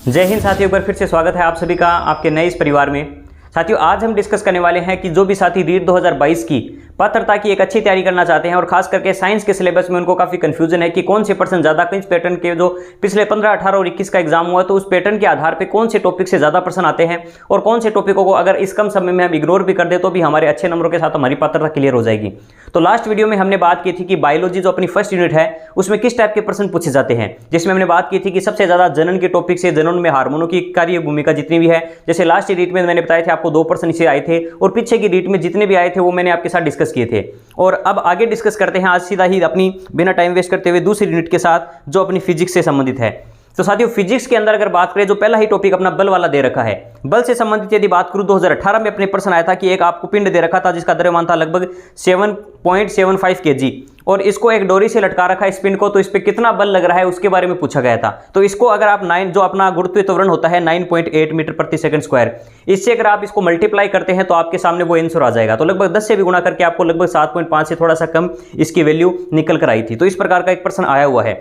जय हिंद साथियों, एक बार फिर से स्वागत है आप सभी का आपके नए इस परिवार में। साथियों, आज हम डिस्कस करने वाले हैं कि जो भी साथी रीट 2022 की पात्रता की एक अच्छी तैयारी करना चाहते हैं और खास करके साइंस के सिलेबस में उनको काफी कंफ्यूजन है कि कौन से पर्सन ज्यादा, किस पैटर्न के जो पिछले 15, 18 और 21 का एग्जाम हुआ तो उस पैटर्न के आधार पे कौन से टॉपिक से ज्यादा पर्सन आते हैं और कौन से टॉपिकों को अगर इस कम समय में हम इग्नोर भी कर दे तो भी हमारे अच्छे नंबरों के साथ हमारी पात्रता क्लियर हो जाएगी। तो लास्ट वीडियो में हमने बात की थी कि बायोलॉजी जो अपनी फर्स्ट यूनिट है उसमें किस टाइप के प्रश्न पूछे जाते हैं, जिसमें हमने बात की थी कि सबसे ज्यादा जनन के टॉपिक से, जनन में हार्मोनों की कार्य भूमिका जितनी भी है, जैसे लास्ट रीट में मैंने बताया था आपको 2 प्रश्न इसे आए थे और पीछे की रीट में जितने भी आए थे वो मैंने आपके साथ डिस्कस किए थे। और अब आगे डिस्कस करते हैं आज सीधा ही अपनी बिना टाइम वेस्ट करते हुए दूसरी यूनिट के साथ जो अपनी फिजिक्स से संबंधित है। तो साथियों, फिजिक्स के अंदर अगर बात करें जो पहला ही टॉपिक अपना बल वाला दे रखा है, बल से संबंधित यदि बात करूं 2018 में अपने प्रश्न आया था कि एक आपको पिंड दे रखा था जिसका द्रव्यमान था लगभग 7.75 kg और इसको एक डोरी से लटका रखा है इस पिंड को, तो इस पे कितना बल लग रहा है उसके बारे में पूछा गया था। तो इसको अगर आप 9 जो अपना गुरुत्वीय त्वरण होता है 9.8 मीटर प्रति सेकंड स्क्वायर, इससे अगर आप इसको मल्टीप्लाई करते हैं तो आपके सामने वो आंसर आ जाएगा। तो लगभग 10 से भी गुणा करके आपको लगभग 7.5 से थोड़ा सा कम इसकी वैल्यू निकल कर आई थी। तो इस प्रकार का एक प्रश्न आया हुआ है।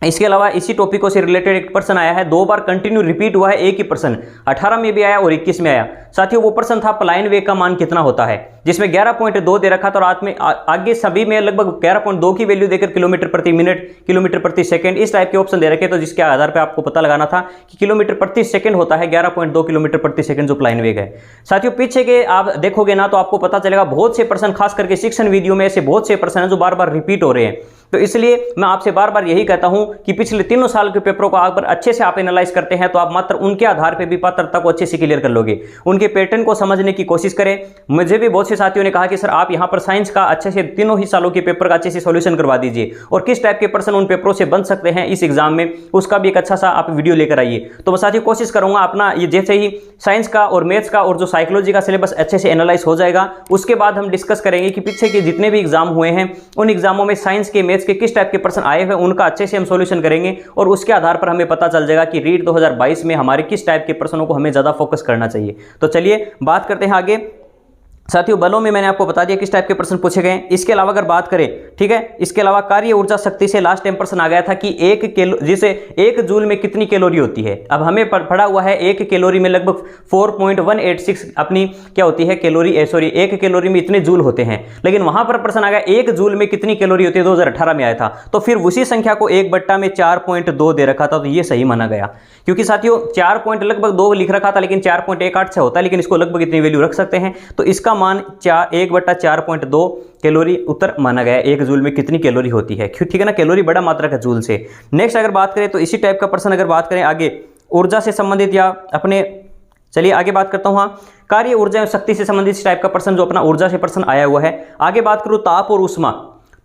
इसके अलावा इसी टॉपिकों से रिलेटेड एक प्रश्न आया है, 2 बार कंटिन्यू रिपीट हुआ है एक ही प्रश्न, 18 में भी आया और 21 में आया। साथियों, वो प्रश्न था पलायन वेग का मान कितना होता है, जिसमें 11.2 दे रखा था और रात में आगे सभी में लगभग 11.2 की वैल्यू देकर किलोमीटर प्रति मिनट, किलोमीटर प्रति सेकंड इस टाइप के ऑप्शन दे रखे, तो जिसके आधार पर आपको पता लगाना था कि किलोमीटर प्रति सेकंड होता है 11.2 किलोमीटर प्रति सेकंड जो पलायन वेग है। साथियों, पीछे के आप देखोगे ना तो आपको पता चलेगा बहुत से प्रश्न, खास करके शिक्षण वीडियो में ऐसे बहुत से प्रश्न हैं जो बार बार रिपीट हो रहे हैं। तो इसलिए मैं आपसे बार बार यही कहता हूं कि पिछले 3 साल के पेपरों को अगर अच्छे से आप एनालाइज करते हैं तो आप मात्र उनके आधार पे भी पात्रता को अच्छे से क्लियर कर लोगे। उनके पैटर्न को समझने की कोशिश करें। मुझे भी बहुत से साथियों ने कहा कि सर आप यहां पर साइंस का अच्छे से 3 ही सालों के पेपर का अच्छे से सॉल्यूशन करवा दीजिए और किस टाइप के प्रश्न उन पेपरों से बन सकते हैं इस एग्जाम में, उसका भी एक अच्छा सा आप वीडियो लेकर आइए। तो मैं साथियों कोशिश करूंगा अपना ये जैसे ही साइंस का और मैथ्स का और जो साइकोलॉजी का सिलेबस अच्छे से एनालाइज हो जाएगा उसके बाद हम डिस्कस करेंगे कि पीछे के जितने भी एग्जाम हुए हैं उन एग्जामों में साइंस के, मैथ्स के किस टाइप के आए हुए उनका अच्छे से हम सॉल्यूशन करेंगे और उसके आधार पर हमें पता चल जाएगा कि रीट 2022 में हमारे किस टाइप के प्रश्नों को हमें ज्यादा फोकस करना चाहिए। तो चलिए बात करते हैं आगे। साथियों, बलों में मैंने आपको बता दिया किस टाइप के प्रश्न पूछे गए। इसके अलावा अगर बात करें, ठीक है, इसके अलावा कार्य ऊर्जा शक्ति से लास्ट टाइम प्रश्न आ गया था कि 1 जूल में कितनी कैलोरी होती है। अब हमें पढ़ा हुआ है 1 कैलोरी में लगभग 4.186 अपनी क्या होती है कैलोरी, 1 कैलोरी में इतने जूल होते हैं, लेकिन वहां पर प्रश्न आ गया 1 जूल में कितनी कैलोरी होती है, 2018 में आया था। तो फिर उसी संख्या को 1/4.2 दे रखा था, तो ये सही माना गया क्योंकि साथियों 4 लगभग 2 लिख रखा था लेकिन 4.18 से होता है, लेकिन इसको लगभग इतनी वैल्यू रख सकते हैं। तो इसका मान 1/4.2 कैलोरी उत्तर माना गया। 1 जूल में कितनी कैलोरी होती है, ठीक है ना, कैलोरी बड़ा मात्रा का जूल से। नेक्स्ट अगर बात करें तो इसी टाइप का प्रश्न अगर बात करें आगे ऊर्जा से संबंधित या अपने, चलिए आगे बात करता हूं। हाँ, कार्य ऊर्जा और शक्ति से संबंधित इस टाइप का प्रश्न जो अपना ऊर्जा से प्रश्न आया हुआ है। आगे बात करूं ताप और ऊष्मा।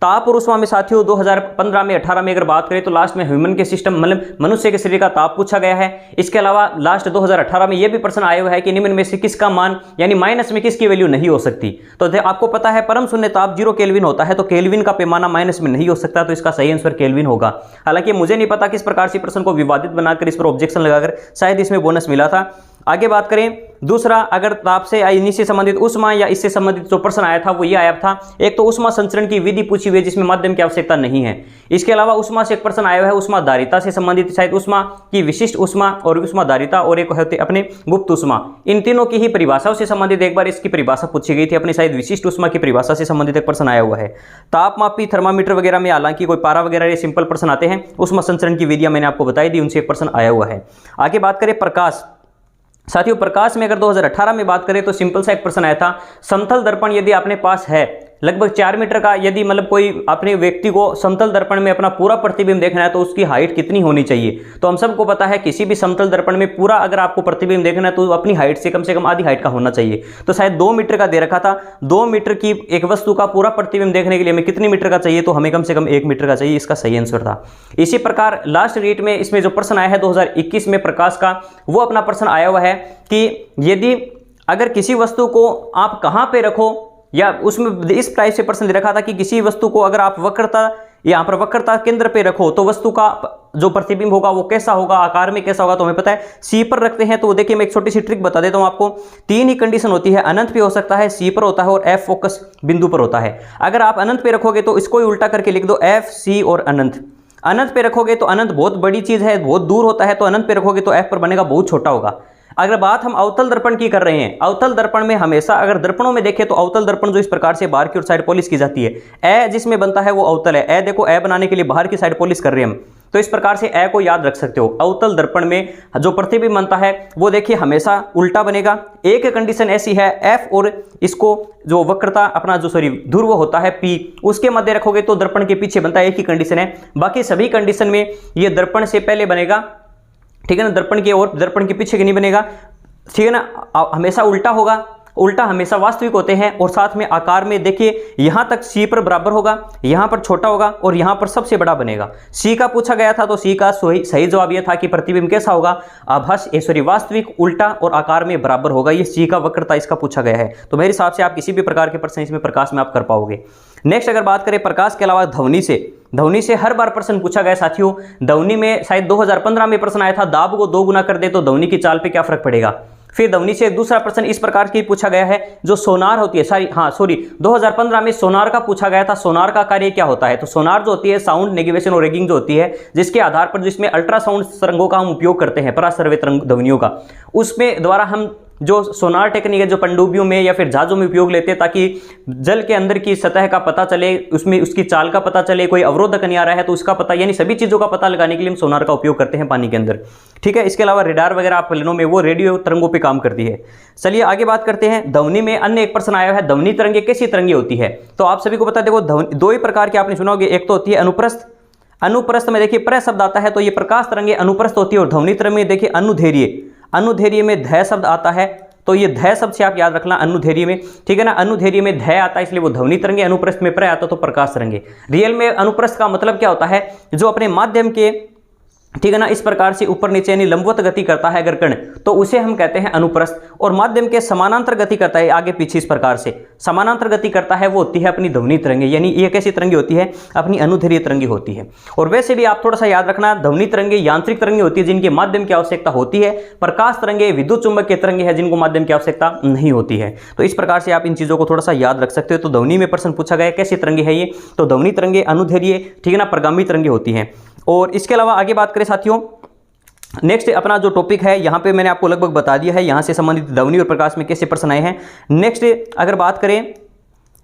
ताप और ऊष्मा में साथियों 2015 में 18 में अगर बात करें तो लास्ट में ह्यूमन के सिस्टम मतलब मनुष्य के शरीर का ताप पूछा गया है। इसके अलावा लास्ट 2018 में यह भी प्रश्न आया हुआ है कि निम्न में से किसका मान यानी माइनस में किसकी वैल्यू नहीं हो सकती। तो आपको पता है परम शून्य ताप 0 केल्विन होता है, तो केल्विन का पैमाना माइनस में नहीं हो सकता, तो इसका सही आंसर केल्विन होगा। हालांकि मुझे नहीं पता किस प्रकार से प्रश्न को विवादित बनाकर इस पर ऑब्जेक्शन लगाकर शायद इसमें बोनस मिला था। आगे बात करें दूसरा, अगर ताप से या इन्हीं से संबंधित उष्मा या इससे संबंधित जो प्रश्न आया था वो ये आया था। एक तो उष्मा संचरण की विधि पूछी हुई है जिसमें माध्यम की आवश्यकता नहीं है। इसके अलावा उष्मा से एक प्रश्न आया हुआ है उष्मा धारिता से संबंधित, शायद उष्मा की विशिष्ट उष्मा और उष्मा धारिता और एक होते अपने गुप्त उष्मा, इन तीनों की ही परिभाषाओं से संबंधित एक बार इसकी परिभाषा पूछी गई थी। अपने शायद विशिष्ट उष्मा की परिभाषा से संबंधित एक प्रश्न आया हुआ है। तापमापी थर्मामीटर वगैरह में हालांकि कोई पारा वगैरह ये सिंपल प्रश्न आते हैं, उष्मा संचरण की विधियां मैंने आपको बताई दी, उनसे एक प्रश्न आया हुआ है। आगे बात करें प्रकाश। साथियों, प्रकाश में अगर 2018 में बात करें तो सिंपल सा एक प्रश्न आया था, समतल दर्पण यदि अपने पास है लगभग 4 मीटर का, यदि मतलब कोई अपने व्यक्ति को समतल दर्पण में अपना पूरा प्रतिबिंब देखना है तो उसकी हाइट कितनी होनी चाहिए। तो हम सबको पता है किसी भी समतल दर्पण में पूरा अगर आपको प्रतिबिंब देखना है तो अपनी हाइट से कम आधी हाइट का होना चाहिए। तो शायद 2 मीटर का दे रखा था, 2 मीटर की एक वस्तु का पूरा प्रतिबिंब देखने के लिए हमें कितनी मीटर का चाहिए, तो हमें कम से कम 1 मीटर का चाहिए, इसका सही आंसर था। इसी प्रकार लास्ट रीट में इसमें जो प्रश्न आया है 2021 में प्रकाश का, वो अपना प्रश्न आया हुआ है कि यदि अगर किसी वस्तु को आप कहां पे रखो, या उसमें इस टाइप से प्रश्न दे रखा था कि किसी वस्तु को अगर आप वक्रता यहां पर वक्रता केंद्र पे रखो तो वस्तु का जो प्रतिबिंब होगा वो कैसा होगा, आकार में कैसा होगा। तो हमें पता है सी पर रखते हैं, तो देखिए मैं एक छोटी सी ट्रिक बता देता हूं आपको। 3 ही कंडीशन होती है, अनंत पे हो सकता है, सी पर होता है और एफ फोकस बिंदु पर होता है। अगर आप अनंत पे रखोगे तो इसको ही उल्टा करके लिख दो एफ, सी और अनंत। अनंत पे रखोगे तो अनंत बहुत बड़ी चीज है, बहुत दूर होता है, तो अनंत पे रखोगे तो f पर बनेगा बहुत छोटा होगा। अगर बात हम अवतल दर्पण की कर रहे हैं, अवतल दर्पण में हमेशा अगर दर्पणों में देखें तो अवतल दर्पण जो इस प्रकार से बाहर की ओर साइड पॉलिश की जाती है, ए जिसमें बनता है वो अवतल है। ए देखो, ए बनाने के लिए बाहर की साइड पॉलिश कर रहे हैं हम, तो इस प्रकार से ए को याद रख सकते हो। अवतल दर्पण में जो प्रतिबिंब बनता है वो देखिए हमेशा उल्टा बनेगा। एक कंडीशन ऐसी है, एफ और इसको जो वक्रता अपना जो ध्रुव होता है पी, उसके मध्य रखोगे तो दर्पण के पीछे बनता है, एक ही कंडीशन है। बाकी सभी कंडीशन में ये दर्पण से पहले बनेगा, ठीक है ना, दर्पण के और दर्पण के पीछे के नहीं बनेगा, ठीक है ना, हमेशा उल्टा होगा। उल्टा हमेशा वास्तविक होते हैं। और साथ में आकार में देखिए यहां तक सी पर बराबर होगा, यहां पर छोटा होगा और यहां पर सबसे बड़ा बनेगा। सी का पूछा गया था तो सी का सही जवाब यह था कि प्रतिबिंब कैसा होगा, आभासी वास्तविक, उल्टा और आकार में बराबर होगा। ये सी का वक्रता इसका पूछा गया है। तो मेरे हिसाब से आप किसी भी प्रकार के प्रश्न इसमें प्रकाश में आप कर पाओगे। नेक्स्ट अगर बात करें प्रकाश के अलावा ध्वनि से, ध्वनि से हर बार प्रश्न पूछा गया साथियों। ध्वनि में शायद 2015 में प्रश्न आया था, दाब को 2 गुना कर दे तो ध्वनि की चाल पे क्या फर्क पड़ेगा। फिर ध्वनि से एक दूसरा प्रश्न इस प्रकार की पूछा गया है, जो सोनार होती है, 2015 में सोनार का पूछा गया था, सोनार का कार्य क्या होता है। तो सोनार जो होती है साउंड नेविगेशन और रैगिंग जो होती है, जिसके आधार पर जिसमें अल्ट्रासाउंड तरंगों का हम उपयोग करते हैं, पराश्रव्य ध्वनियों का, उसमें द्वारा हम जो सोनार टेक्निक है जो पनडुब्बियों में या फिर जहाजों में उपयोग लेते हैं, ताकि जल के अंदर की सतह का पता चले, उसमें उसकी चाल का पता चले, कोई अवरोधक नहीं आ रहा है तो उसका पता, यानी सभी चीजों का पता लगाने के लिए हम सोनार का उपयोग करते हैं पानी के अंदर, ठीक है। इसके अलावा रेडार वगैरह आप प्लेनों में वो रेडियो तरंगों पे काम करती है। चलिए आगे बात करते हैं। ध्वनि में अन्य एक प्रश्न आया है, ध्वनि तरंगे कैसी तरंगे होती है। तो आप सभी को पता, देखो दो ही प्रकार के आपने सुना होगा, एक तो होती है अनुप्रस्थ, अनुप्रस्थ में देखिए प्र शब्द आता है तो ये प्रकाश तरंगे अनुप्रस्थ होती है। और ध्वनि तरंग में देखिए अनुधैर्य, अनुधैर्य में ध शब्द आता है तो ये ध शब्द से आप याद रखना अनुधैर्य में, ठीक है ना, अनुधैर्य में ध आता है इसलिए वो ध्वनि तरंगे, अनुप्रस्थ में प्र आता तो प्रकाश तरंगे। रियल में अनुप्रस्थ का मतलब क्या होता है, जो अपने माध्यम के, ठीक है ना, इस प्रकार से ऊपर नीचे यानी लंबवत गति करता है अगर कण, तो उसे हम कहते हैं अनुप्रस्थ। और माध्यम के समानांतर गति करता है, आगे पीछे इस प्रकार से समानांतर गति करता है, वो होती है अपनी ध्वनि तरंगे, यानी ये कैसी तरंगे होती है, अपनी अनुधैर्य तरंगे होती है। और वैसे भी आप थोड़ा सा याद रखना, ध्वनि तरंगे यांत्रिक तरंगे होती है जिनके माध्यम की आवश्यकता होती है, प्रकाश तरंगे विद्युत चुंबक के तरंगे हैं जिनको माध्यम की आवश्यकता नहीं होती है। तो इस प्रकार से आप इन चीजों को थोड़ा सा याद रख सकते हो। तो ध्वनि में प्रश्न पूछा गया कैसी तरंगे है ये, तो ध्वनि तरंगे अनुधैर्य, ठीक है ना, प्रगामी तरंगे होती हैं। और इसके अलावा आगे बात करें साथियों, नेक्स्ट अपना जो टॉपिक है यहाँ पे मैंने आपको लगभग बता दिया है, यहाँ से संबंधित ध्वनि और प्रकाश में कैसे प्रश्न आए हैं। नेक्स्ट अगर बात करें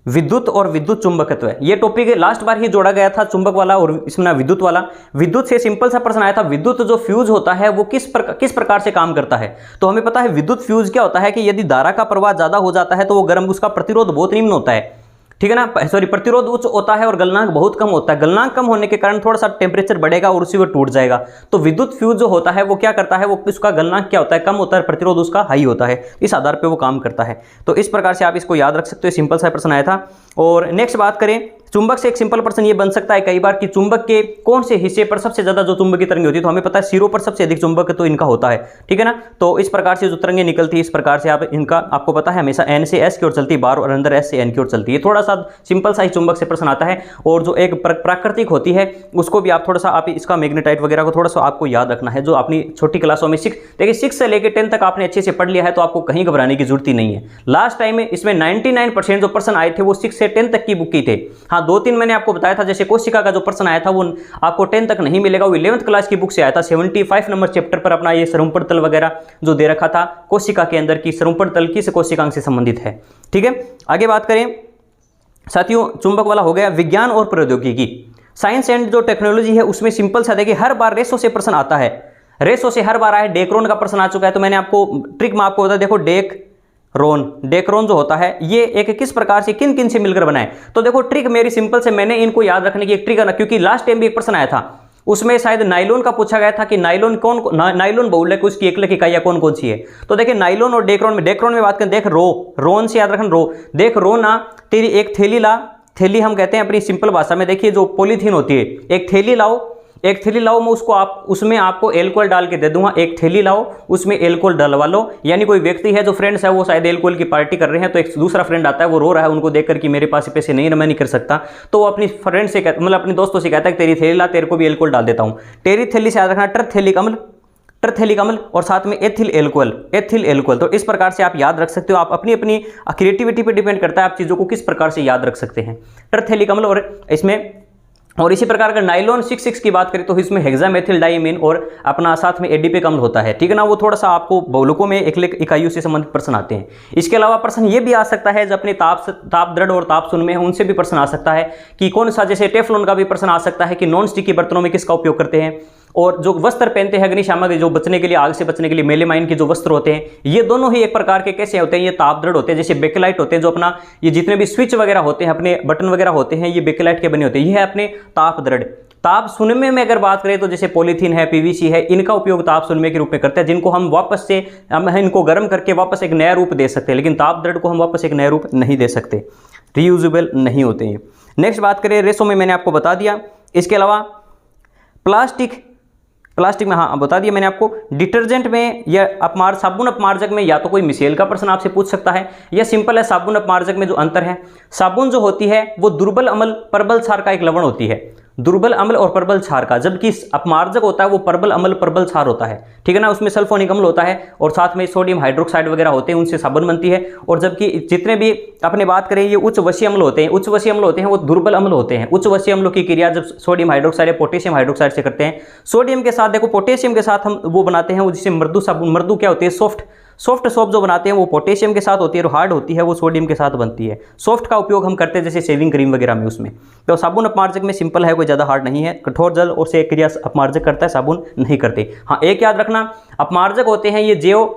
विद्युत और विद्युत चुंबकत्व, ये टॉपिक लास्ट बार ही जोड़ा गया था, चुंबक वाला और इसमें विद्युत वाला। विद्युत से सिंपल सा प्रश्न आया था, विद्युत जो फ्यूज होता है वो किस प्रकार से काम करता है। तो हमें पता है विद्युत फ्यूज क्या होता है कि यदि धारा का प्रवाह ज्यादा हो जाता है तो वो गर्म, उसका प्रतिरोध बहुत निम्न होता है, ठीक है ना, प्रतिरोध उच्च होता है और गलनांक बहुत कम होता है। गलनांक कम होने के कारण थोड़ा सा टेम्परेचर बढ़ेगा और उसी वो टूट जाएगा। तो विद्युत फ्यूज जो होता है वो क्या करता है, वो उसका गलनांक क्या होता है, कम होता है, प्रतिरोध उसका हाई होता है, इस आधार पे वो काम करता है। तो इस प्रकार से आप इसको याद रख सकते हो, सिंपल सा प्रश्न आया था। और नेक्स्ट बात करें चुंबक से, एक सिंपल प्रश्न ये बन सकता है कई बार कि चुंबक के कौन से हिस्से पर सबसे ज्यादा जो चुंबकीय तरंगे होती है, तो हमें पता है सिरों पर सबसे अधिक चुंबक तो इनका होता है, ठीक है ना। तो इस प्रकार से जो तरंगे निकलती है, इस प्रकार से आप इनका, आपको पता है हमेशा एन से एस की ओर चलती है बाहर और अंदर एस से एन की ओर चलती है। थोड़ा सा सिंपल सा ही चुंबक से प्रश्न आता है। और जो एक प्राकृतिक होती है उसको भी आप थोड़ा सा, आप इसका मैग्नेटाइट वगैरह को थोड़ा सा आपको याद रखना है, जो अपनी छोटी क्लासों में देखिए 6 से लेकर 10 तक आपने अच्छे से पढ़ लिया है, तो आपको कहीं घबराने की जरूरत ही नहीं है। लास्ट टाइम में इसमें 99% जो प्रश्न आए थे वो 6 से 10 तक की बुक की थे। हाँ, 2-3 मैंने आपको बताया था, जैसे कोशिका का जो प्रश्न आया था वो आपको 10 तक नहीं मिलेगा, वो 11th क्लास की बुक से आया था। 75 नंबर चैप्टर पर अपना ये सरुपण तल वगैरह जो दे रखा था, कोशिका के अंदर की सरुपण तल किस कोशिकांग से संबंधित है, ठीक है। आगे बात करें साथियों, चुंबक वाला हो गया। विज्ञान और प्रौद्योगिकी, साइंस एंड जो टेक्नोलॉजी है उसमें सिंपल सा देखिए हर बार रेशो से प्रश्न आता है, रेशो से हर बार आया। डेक्रोन का प्रश्न आ चुका है, तो मैंने आपको ट्रिक में आपको बता, देखो डेक्रोन जो होता है ये एक किस प्रकार से किन किन से मिलकर बना है। तो देखो ट्रिक मेरी सिंपल से, मैंने इनको याद रखने की एक ट्रिक है, क्योंकि लास्ट टाइम भी एक प्रश्न आया था उसमें शायद नाइलोन का पूछा गया था कि नाइलोन नाइलोन बहुलक उसकी एकलक इकाइयां कौन कौन सी है। तो देखिए नाइलोन और डेक्रोन में बात करें, देख रोन से याद रखना, देख रो ना तेरी एक थैली ला, थैली हम कहते हैं अपनी सिंपल भाषा में, देखिए जो पॉलीथीन होती है, एक थैली लाओ, मैं उसको उसमें आपको एल्कोहल डाल के दे दूंगा, एक थैली लाओ उसमें एल्कोहल डलवा लो। यानी कोई व्यक्ति है जो फ्रेंड्स है वो शायद एल्कोहल की पार्टी कर रहे हैं, तो एक दूसरा फ्रेंड आता है वो रो रहा है उनको देखकर कि मेरे पास पैसे नहीं है, मैं नहीं कर सकता, तो वो अपनी फ्रेंड से मतलब अपने दोस्तों से कहता है तेरी थैली ला, तेरे को भी एल्कोहल डाल देता हूँ। तेरी थैली से याद रखना ट्रथेलिक अम्ल और साथ में एथिल एल्कोहल। तो इस प्रकार से आप याद रख सकते हो, आप अपनी अपनी क्रिएटिविटी पे डिपेंड करता है आप चीज़ों को किस प्रकार से याद रख सकते हैं। ट्रथेलिक अम्ल और इसमें और इसी प्रकार अगर नाइलॉन 6 की बात करें तो इसमें हेक्सामेथिल डाइमीन और अपना साथ में एडीपी अम्ल होता है, ठीक है ना। वो थोड़ा सा आपको बहुलकों में एक इकाइयों से संबंधित प्रश्न आते हैं। इसके अलावा प्रश्न ये भी आ सकता है जो अपने ताप दृढ़ और ताप शून्य में है उनसे भी प्रश्न आ सकता है कि कौन सा, जैसे टेफ्लॉन का भी प्रश्न आ सकता है कि नॉन स्टिकी बर्तनों में किसका उपयोग करते हैं। और जो वस्त्र पहनते हैं अग्निशामक, जो बचने के लिए, आग से बचने के लिए मेलेमाइन के जो वस्त्र होते हैं, ये दोनों ही एक प्रकार के कैसे होते हैं, ये ताप दृढ़ होते हैं। जैसे बेकेलाइट होते हैं, जो अपना ये जितने भी स्विच वगैरह होते हैं, अपने बटन वगैरह होते हैं, ये बेकेलाइट के बने होते हैं। ये है अपने ताप दृढ़। ताप सुनमे में अगर बात करें तो जैसे पॉलीथीन है, पीवीसी है, इनका उपयोग ताप सुनमे के रूप में करते हैं, जिनको हम वापस से इनको गर्म करके वापस एक नया रूप दे सकते हैं, लेकिन ताप दृढ़ को हम वापस एक नया रूप नहीं दे सकते, रीयूजेबल नहीं होते हैं। नेक्स्ट बात करें रेशो में, मैंने आपको बता दिया। इसके अलावा प्लास्टिक में, हाँ बता दिया मैंने आपको। डिटर्जेंट में या साबुन अपमार्जक में या तो कोई मिसेल का प्रश्न आपसे पूछ सकता है या सिंपल है साबुन अपमार्जक में जो अंतर है, साबुन जो होती है वो दुर्बल अम्ल परबल क्षार का एक लवण होती है, दुर्बल अम्ल और परबल क्षार का, जबकि अपमार्जक होता है वो प्रबल अम्ल परबल क्षार होता है, ठीक है ना। उसमें सल्फोनिक अम्ल होता है और साथ में सोडियम हाइड्रोक्साइड वगैरह होते हैं, उनसे साबुन बनती है। और जबकि जितने भी अपने बात करें ये उच्च वसीय अम्ल होते हैं, उच्च वसीय अम्ल होते हैं वो दुर्बल अम्ल होते हैं। उच्च वसीय अम्लों की क्रिया जब सोडियम हाइड्रोक्साइड या पोटेशियम हाइड्रोक्साइड से करते हैं, सोडियम के साथ देखो पोटेशियम के साथ हम वो बनाते हैं, वो जिसे मृदु साबुन, मृदु क्या होती है, सॉफ्ट सोप जो बनाते हैं वो पोटेशियम के साथ होती है और हार्ड होती है वो सोडियम के साथ बनती है। सॉफ्ट का उपयोग हम करते हैं जैसे शेविंग क्रीम वगैरह में, उसमें। तो साबुन अपमार्जक में सिंपल है, कोई ज़्यादा हार्ड नहीं है, कठोर जल और से क्रिया अपमार्जक करता है, साबुन नहीं करते। हाँ एक याद रखना, अपमार्जक होते हैं ये जैव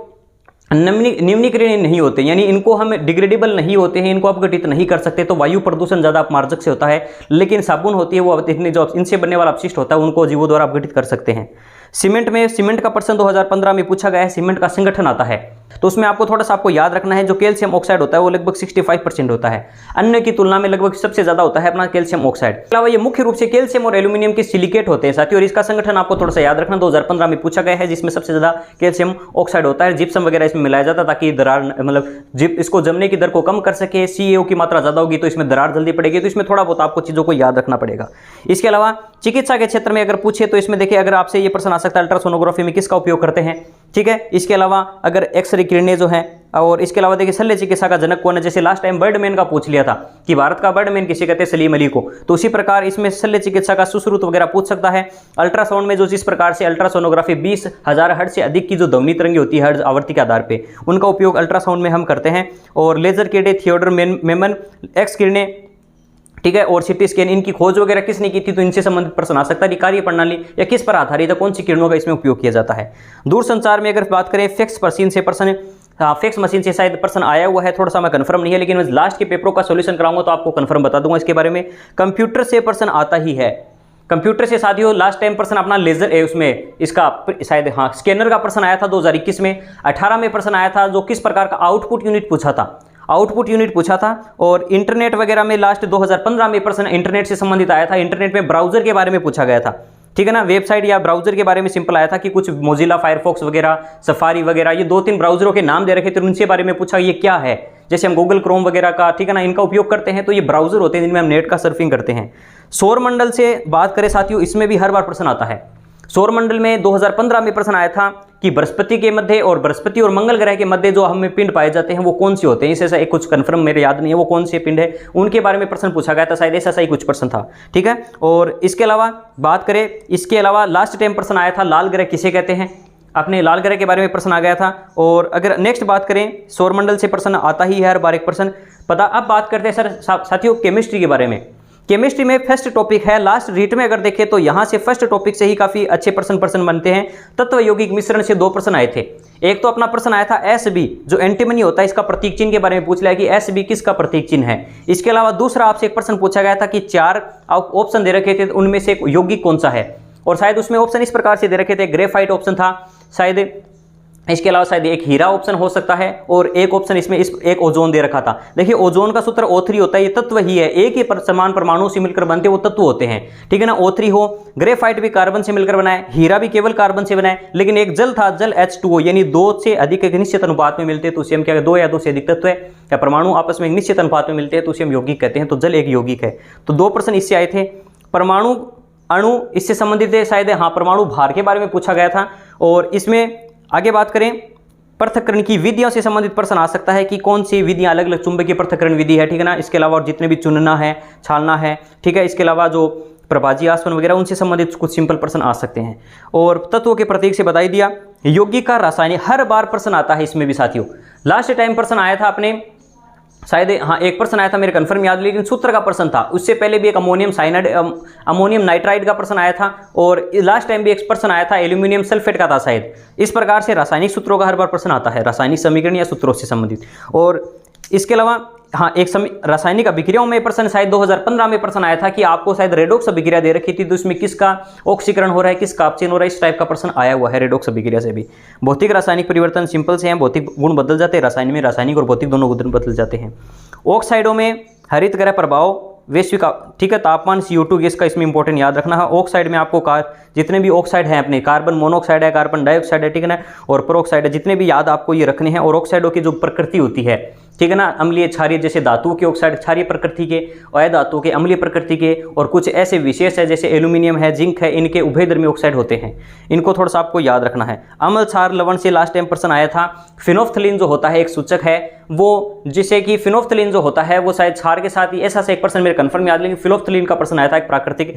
निम्नीकरणीय नहीं होते, यानी इनको हम डिग्रेडेबल नहीं होते हैं, इनको अपघटित नहीं कर सकते, तो वायु प्रदूषण ज़्यादा अपमार्जक से होता है। लेकिन साबुन होती है वो जो इनसे बनने वाला अपशिष्ट होता है उनको जीवों द्वारा अपघटित कर सकते हैं। सीमेंट में, सीमेंट का प्रश्न 2015 में पूछा गया है, सीमेंट का संगठन आता है, तो उसमें आपको थोड़ा सा आपको याद रखना है, जो कैल्शियम ऑक्साइड होता है वो लगभग 65% होता है, अन्य की तुलना में लगभग सबसे ज्यादा होता है अपना कैल्शियम ऑक्साइड। इसके अलावा ये मुख्य रूप से कैल्शियम और एल्यूमिनियम के सिलिकेट होते हैं साथियों, और इसका संगठन आपको थोड़ा सा याद रखना 2015 में पूछा गया है, जिसमें सबसे ज्यादा कैल्शियम ऑक्साइड होता है। जिप्सम वगैरह इसमें मिलाया जाता है ताकि दरार, मतलब इसको जमने की दर को कम कर सके। CaO की मात्रा ज्यादा होगी तो इसमें दरार जल्दी पड़ेगी, तो इसमें थोड़ा बहुत आपको चीजों को याद रखना पड़ेगा। इसके अलावा चिकित्सा के क्षेत्र में अगर पूछे तो इसमें देखिए, अगर आपसे ये प्रश्न आ सकता है अल्ट्रासोनोग्राफी में किसका उपयोग करते हैं, ठीक है। इसके अलावा अगर एक्सरे किरणें जो हैं, और इसके अलावा देखिए शल्य चिकित्सा का जनक कौन है, जैसे लास्ट टाइम बर्डमैन का पूछ लिया था कि भारत का बर्डमैन किसे कहते हैं, सलीम अली को, तो उसी प्रकार इसमें शल्य चिकित्सा का सुश्रुत वगैरह पूछ सकता है। अल्ट्रासाउंड में जो जिस प्रकार से अल्ट्रासोनोग्राफी 20,000 हर्ट्ज से अधिक की जो ध्वनि तरंगे होती है हर्ट्ज आवृत्ति के आधार पे, उनका उपयोग अल्ट्रासाउंड में हम करते हैं। और लेजर किरणें, थियोडर मेमन, एक्स किरणें, ठीक है, और सीटी स्कैन, इनकी खोज वगैरह किसने की थी, तो इनसे संबंधित प्रश्न आ सकता है। कार्य प्रणाली या किस पर आधारित है, कौन सी किरणों का इसमें उपयोग किया जाता है। दूरसंचार में अगर बात करें फैक्स मशीन से प्रश्न, फैक्स मशीन से शायद प्रश्न आया हुआ है, थोड़ा सा मैं कंफर्म नहीं है, लेकिन मैं लास्ट के पेपरों का सॉल्यूशन कराऊंगा तो आपको कंफर्म बता दूंगा इसके बारे में। कंप्यूटर से प्रश्न आता ही है, कंप्यूटर से साथियों लास्ट टाइम प्रश्न अपना लेजर है, उसमें इसका शायद हाँ स्कैनर का प्रश्न आया था 2021 में। 18 में प्रश्न आया था जो किस प्रकार का आउटपुट यूनिट पूछा था, आउटपुट यूनिट पूछा था। और इंटरनेट वगैरह में लास्ट 2015 में प्रश्न इंटरनेट से संबंधित आया था, इंटरनेट में ब्राउजर के बारे में पूछा गया था, ठीक है ना। वेबसाइट या ब्राउजर के बारे में सिंपल आया था कि कुछ मोजिला फायरफॉक्स वगैरह, सफारी वगैरह, ये 2-3 ब्राउजरों के नाम दे रखे थे, उनसे बारे में पूछा ये क्या है। जैसे हम गूगल क्रोम वगैरह का, ठीक है ना, इनका उपयोग करते हैं, तो ये ब्राउजर होते हैं जिनमें हम नेट का सर्फिंग करते हैं। सौर मंडल से बात करें साथियों, इसमें भी हर बार प्रश्न आता है। सौर मंडल में 2015 में प्रश्न आया था कि बृहस्पति के मध्य और बृहस्पति और मंगल ग्रह के मध्य जो हमें पिंड पाए जाते हैं वो कौन से होते हैं। इससे एक कुछ कंफर्म मेरे याद नहीं है वो कौन से पिंड है, उनके बारे में प्रश्न पूछा गया था, शायद ऐसा ही कुछ प्रश्न था, ठीक है। और इसके अलावा बात करें, इसके अलावा लास्ट टाइम प्रश्न आया था लाल ग्रह किसे कहते हैं, अपने लाल ग्रह के बारे में प्रश्न आ गया था। और अगर नेक्स्ट बात करें, सौरमंडल से प्रश्न आता ही है हर बार एक प्रश्न पता। अब बात करते हैं सर साथियों केमिस्ट्री के बारे में। केमिस्ट्री में फर्स्ट टॉपिक है, लास्ट रीट में अगर देखें तो यहाँ से फर्स्ट टॉपिक से ही काफी अच्छे प्रश्न बनते हैं। तत्व यौगिक मिश्रण से 2 प्रश्न आए थे। एक तो अपना प्रश्न आया था SB जो एंटीमनी होता है, इसका प्रतीक चिन्ह के बारे में पूछ लिया कि SB किसका प्रतीक चिन्ह है। इसके अलावा दूसरा आपसे एक प्रश्न पूछा गया था कि 4 ऑप्शन दे रखे थे, उनमें से एक यौगिक कौन सा है, और शायद उसमें ऑप्शन इस प्रकार से दे रखे थे, ग्रेफाइट ऑप्शन था शायद, इसके अलावा शायद एक हीरा ऑप्शन हो सकता है, और एक ऑप्शन इसमें एक ओजोन दे रखा था। देखिए ओजोन का सूत्र O3 होता है, ये तत्व ही है, एक ही समान परमाणु से मिलकर बनते वो तत्व होते हैं, ठीक है ना। O3 हो, ग्रेफाइट भी कार्बन से मिलकर बना है, हीरा भी केवल कार्बन से बना है, लेकिन एक जल था, जल H2O, यानी 2 से अधिक एक निश्चित अनुपात में मिलते हैं तो उसे हम क्या, 2 या 2 से अधिक तत्व है या परमाणु आपस में एक निश्चित अनुपात में मिलते हैं तो उसे हम यौगिक कहते हैं, तो जल एक यौगिक है। तो 2 प्रश्न इससे आए थे। परमाणु अणु इससे संबंधित है शायद, हाँ परमाणु भार के बारे में पूछा गया था। और इसमें आगे बात करें, पृथक्करण की विधियों से संबंधित प्रश्न आ सकता है कि कौन सी विधियां, अलग अलग चुंबकीय पृथक्करण विधि है, ठीक है ना। इसके अलावा और जितने भी चुनना है, छालना है, ठीक है। इसके अलावा जो प्रभाजी आसवन वगैरह उनसे संबंधित कुछ सिंपल प्रश्न आ सकते हैं। और तत्वों के प्रतीक से बता ही दिया। यौगिक का रासायनिक, हर बार प्रश्न आता है इसमें भी साथियों। लास्ट टाइम प्रश्न आया था अपने, शायद हाँ एक प्रश्न आया था मेरे कंफर्म याद, लेकिन सूत्र का प्रश्न था। उससे पहले भी एक अमोनियम नाइट्राइड का प्रश्न आया था, और लास्ट टाइम भी एक प्रश्न आया था एल्यूमिनियम सल्फेट का था शायद। इस प्रकार से रासायनिक सूत्रों का हर बार प्रश्न आता है, रासायनिक समीकरण या सूत्रों से संबंधित। और इसके अलावा हाँ एक रासायनिक अभिक्रियाओं में प्रश्न शायद 2015 में प्रश्न आया था कि आपको शायद रेडॉक्स अभिक्रिया दे रखी थी, तो इसमें किसका ऑक्सीकरण हो रहा है, किसका अपचयन हो रहा है, इस टाइप का प्रश्न आया हुआ है रेडॉक्स अभिक्रिया से भी। भौतिक रासायनिक परिवर्तन सिंपल से हैं, भौतिक गुण बदल जाते हैं, रासायनिक में रासायनिक और भौतिक दोनों गुण बदल जाते हैं। ऑक्साइडों में हरित गृह प्रभाव, वैश्विक ठीक है तापमान, CO2 गैस का इसमें इंपॉर्टेंट याद रखना है। ऑक्साइड में आपको जितने भी ऑक्साइड हैं अपने, कार्बन मोनोऑक्साइड है, कार्बन डाइऑक्साइड है, ठीक है ना, और पेरोक्साइड है, जितने भी याद आपको ये रखने हैं। और ऑक्साइडों की जो प्रकृति होती है, ठीक है ना, अम्लीय क्षारीय, जैसे धातुओं के ऑक्साइड क्षारीय प्रकृति के, अधातुओं के अम्लीय प्रकृति के, और कुछ ऐसे विशेष है जैसे एल्यूमिनियम है, जिंक है, इनके उभयधर्मी ऑक्साइड होते हैं। इनको थोड़ा सा आपको याद रखना है। अम्ल क्षार लवण से लास्ट टाइम प्रश्न आया था। फिनोफ्थलीन जो होता है एक सूचक है, वो जिसे कि फिनोफ्थलीन जो होता है वो शायद क्षार के साथ ही, ऐसा से एक प्रश्न मेरे कंफर्म याद, लेकिन फिनोफ्थलीन का प्रश्न आया था। एक प्राकृतिक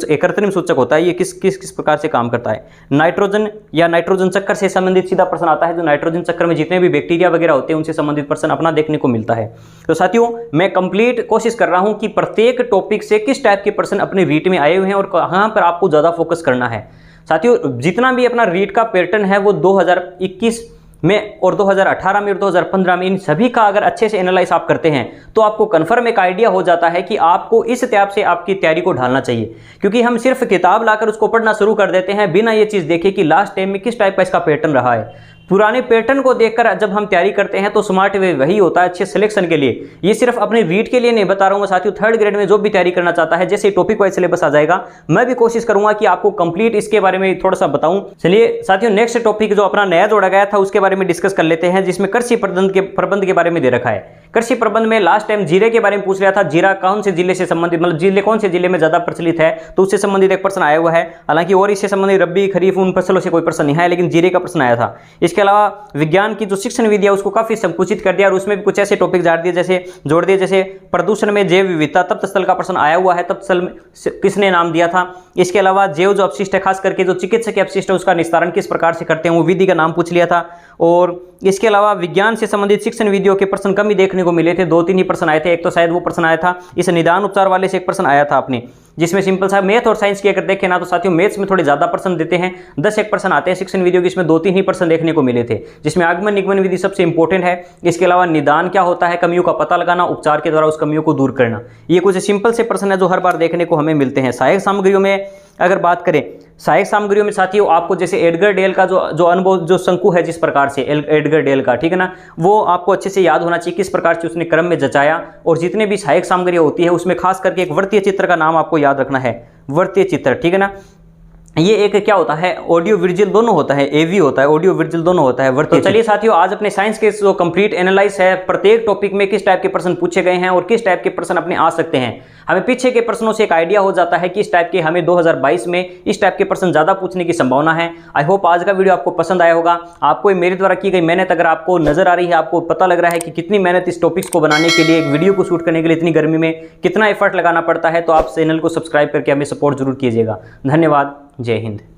एक कृत्रिम सूचक होता है, ये किस प्रकार से काम करता है। नाइट्रोजन या नाइट्रोजन चक्कर से संबंधित सीधा प्रश्न आता है, जो नाइट्रोजन चक्कर में जितने भी बैक्टीरिया वगैरह होते हैं उनसे संबंधित प्रश्न अपना देखने को मिलता है। तो साथियों मैं कंप्लीट कोशिश कर रहा हूं कि प्रत्येक टॉपिक से किस टाइप के प्रश्न अपने रीट में आए हुए हैं और कहां पर आपको ज्यादा फोकस करना है। साथियों जितना भी अपना रीट का पैटर्न है वो 2021 में और 2018 में और 2015 में, इन सभी का अगर अच्छे से एनालाइज आप करते हैं तो आपको कंफर्म एक आइडिया हो जाता है कि आपको इस टाइप से आपकी तैयारी को ढालना चाहिए। क्योंकि हम सिर्फ किताब लाकर उसको पढ़ना शुरू कर देते हैं बिना ये चीज़ देखे कि लास्ट टाइम में किस टाइप का इसका पैटर्न रहा है। पुराने पैटर्न को देखकर जब हम तैयारी करते हैं तो स्मार्ट वे वही होता है अच्छे सिलेक्शन के लिए। ये सिर्फ अपने रीड के लिए नहीं बता रहा हूँ साथियों, थर्ड ग्रेड में जो भी तैयारी करना चाहता है, जैसे टॉपिक वाइज सिलेबस आ जाएगा, मैं भी कोशिश करूंगा कि आपको कंप्लीट इसके बारे में थोड़ा सा बताऊं। चलिए साथियों नेक्स्ट टॉपिक जो अपना नया जोड़ा गया था उसके बारे में डिस्कस कर लेते हैं, जिसमें कृषि प्रबंध के बारे में दे रखा है। कृषि प्रबंध में लास्ट टाइम जीरे के बारे में पूछ लिया था। जीरा कौन से जिले से संबंधित, मतलब जिले कौन से जिले में ज्यादा प्रचलित है, तो उससे संबंधित एक प्रश्न आया हुआ है। हालांकि और इससे संबंधित रबी खरीफ उन फसलों से कोई प्रश्न नहीं है, लेकिन जीरे का प्रश्न आया था। इसके अलावा विज्ञान की जो शिक्षण विधि है उसको काफी संकुचित कर दिया और उसमें भी कुछ ऐसे टॉपिक जोड़ दिए जैसे प्रदूषण में जैव विविधता, तप्त स्थल का प्रश्न आया हुआ है, तप्त स्थल किसने नाम दिया था। इसके अलावा जैव जो अपशिष्ट है, खास करके जो चिकित्सक अपशिष्ट है उसका निस्तारण किस प्रकार से करते हैं, वो विधि का नाम पूछ लिया था। और इसके अलावा विज्ञान से संबंधित शिक्षण विधियों के प्रश्न कम ही देखने को मिले थे, 2-3 ही प्रश्न आए थे। एक तो शायद वो प्रश्न आया था इस निदान उपचार वाले से एक प्रश्न आया था अपने, जिसमें सिंपल सा मैथ और साइंस की अगर देखें ना तो साथियों मैथ्स में थोड़े ज्यादा प्रश्न देते हैं, 10 प्रश्न आते हैं शिक्षण विधियों के, इसमें 2-3 ही प्रश्न देखने को मिले थे, जिसमें आगमन निगमन विधि सबसे इंपॉर्टेंट है। इसके अलावा निदान क्या होता है, कमियों का पता लगाना, उपचार के द्वारा उस कमियों को दूर करना, ये कुछ सिंपल से प्रश्न है जो हर बार देखने को हमें मिलते हैं। सहायक सामग्रियों में अगर बात करें, सहायक सामग्रियों में साथियों आपको जैसे एडगर डेल का जो अनुभव जो शंकु है जिस प्रकार से एडगर डेल का, ठीक है ना, वो आपको अच्छे से याद होना चाहिए किस प्रकार से उसने क्रम में जचाया। और जितने भी सहायक सामग्री होती है उसमें खास करके एक वृत्तीय चित्र का नाम आपको याद रखना है, वृत्तीय चित्र, ठीक है ना। ये एक क्या होता है, ऑडियो विजुअल दोनों होता है, एवी होता है, ऑडियो विजुअल दोनों होता है वृत्तीय। तो चलिए साथियों आज अपने साइंस के जो कंप्लीट एनालाइज है, प्रत्येक टॉपिक में किस टाइप के प्रश्न पूछे गए हैं और किस टाइप के प्रश्न अपने आ सकते हैं, हमें पीछे के प्रश्नों से एक आइडिया हो जाता है कि इस टाइप के हमें 2022 में इस टाइप के प्रश्न ज्यादा पूछने की संभावना है। आई होप आज का वीडियो आपको पसंद आया होगा। आपको मेरे द्वारा की गई मेहनत अगर आपको नजर आ रही है, आपको पता लग रहा है कि कितनी मेहनत इस टॉपिक्स को बनाने के लिए, एक वीडियो को शूट करने के लिए इतनी गर्मी में कितना एफर्ट लगाना पड़ता है, तो आप चैनल को सब्सक्राइब करके हमें सपोर्ट जरूर कीजिएगा। धन्यवाद, जय हिंद।